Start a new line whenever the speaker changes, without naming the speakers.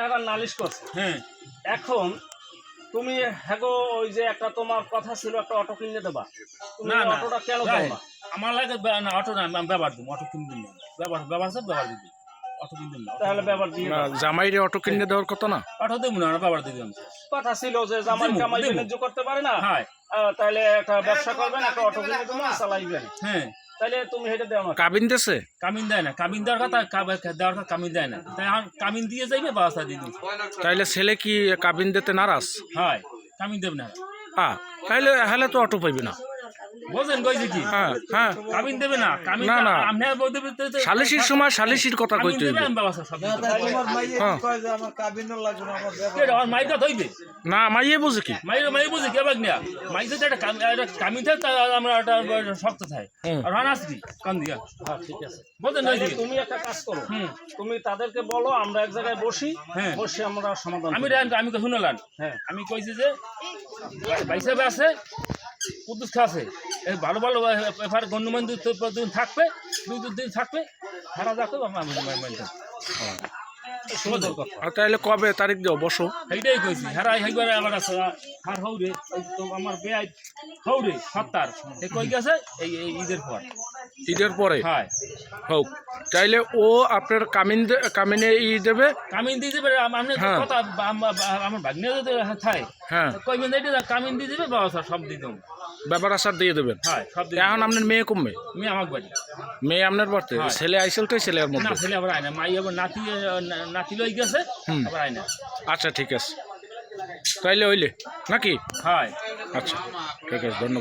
এবার নালিশ করছে।
হ্যাঁ
এখন তুমি হ্যাগো ওই যে একটা তোমার কথা ছিল একটা অটো কিনে দেবা, তুমি
না না
অটোটা কেন
ভাই,
দাও না?
আমার লাগে না অটো না আমি ব্যবহার দিব, অটো কিনে দিন না, ব্যবহার সব ব্যবহার দিবি, অটো কিনে দিন না,
তাহলে ব্যবহার দিয়ে
না
দাও।
জামাইরে অটো কিনে দেওয়ার কথা না।
অটো দেবো না, ব্যবহার দিবি আমি।
কথা ছিল যে জামাই
দিমু,
কামাই
দিমু।
বাণিজ্য করতে পারে না,
হ্যাঁ
তাহলে একটা ব্যবসা করবেন, একটা অটো কিনে দেবো চালাইবেন,
হ্যাঁ
তাহলে তুমি হেঁটে দেও না।
কাবিন দেছে?
কামিন দেয় না, কামিন দেওয়ার কথা দেওয়ার কথা কামিন দেয় না, তাই আমার কামিন দিয়ে যাইবে ব্যবস্থা দিয়ে দিচ্ছি।
তাইলে ছেলে কি কাবিন দিতে নারাজ?
হয় কামিন দেব না,
তাইলে হেলে তো অটো পাইবে না।
বোঝেন কইছে কি
হ্যাঁ হ্যাঁ,
কামিন দেবে না, কামিন
না, না।
আপনি বলতে
সালিশির সময় সালিশির কথা কইতে হইবে।
আমি ব্যবস্থা সব দিয়ে দেব।
হ্যাঁ।
কেডা, আমার মাইকা ধইবে,
না মাইয়ে বুঝে কি?
মাই বুঝে কেবাক না, মাই যদি একটা কামিন থাকে তাহলে আমরা একটা শক্ত থাকে
হুম।
আর রান আসবি কান দিয়া।
হ্যাঁ ঠিক আছে,
বোঝেন
তাহলে
কইছে
তুমি একটা কাজ করো,
হুম
তুমি তাদেরকে বলো আমরা এক জায়গায় বসি,
হ্যাঁ।
বসে আমরা সমাধান
আমি
করি।
আমি শুনলাম,
হ্যাঁ
আমি কইছি যে বাইসাবে আছে কুদ্দুস খা আছে, এই ভালো ভালো এফার গণ্যমান দিন থাকবে, দুই দিন থাকবে, হারা যাকে
সুন্দর কথা।
আর তাইলে কবে তারিখ দাও বসো?
সেইটাই কইছি, হারা সেইবারে আমার আছে হার হৌরে আমার বেআই হৌরে ৭০ এই কই গেছে এই ঈদের পর।
ঈদের পরে
হয়
হোক। তাইলে ও আপনার কামিনে দেবে।
কামিন দিয়ে দেবে, আমি
হ্যাঁ।
কথা আমার ভাগ্নে যদি থাকে
হ্যাঁ,
কইবেন এইটা কামিন দিয়ে দেবে, ব্যবস্থা সব দিয়ে দেবো।
ব্যাপার আসার দিয়ে দেবেন।
হয় সব দিয়ে
এখন আপনার মেয়ে কমবে?
আমি আমার বাড়ি
মেয়ে আপনার বাড়তে?
হ্যাঁ।
ছেলে আইসেল তো ছেলের
না
মধ্যে।
ছেলে আবার আয় না, মাই আবার নাতি লই গেছে,
হুম।
আবার আয় না।
আচ্ছা ঠিক আছে, তাইলে হইলে নাকি?
হয়
আচ্ছা ঠিক আছে, ধন্যবাদ।